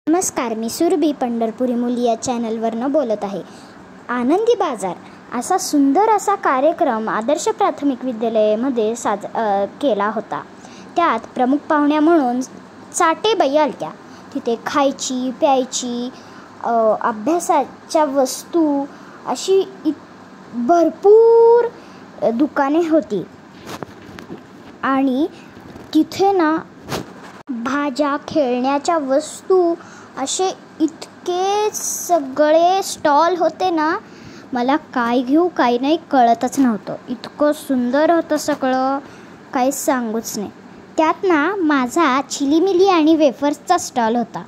नमस्कार, मी सुरभी पंढरपुरी मुली या चॅनलवरनं बोलत आहे. आनंदी बाजार असा सुंदर असा कार्यक्रम आदर्श प्राथमिक विद्यालयामध्ये केला होता. त्यात प्रमुख पाहुण्या म्हणून चाटेबाई आल्या. तिथे खायची प्यायची अभ्यासाच्या वस्तू अशी भरपूर दुकाने होती आणि तिथे ना भाज्या खेळण्याच्या वस्तू असे इतके सगळे स्टॉल होते ना, मला काय घेऊ काय नाही कळतच नव्हतं. इतकं सुंदर होतं सगळं, काही सांगूच नाही. त्यात ना माझा चिलीमिली आणि वेफर्सचा स्टॉल होता.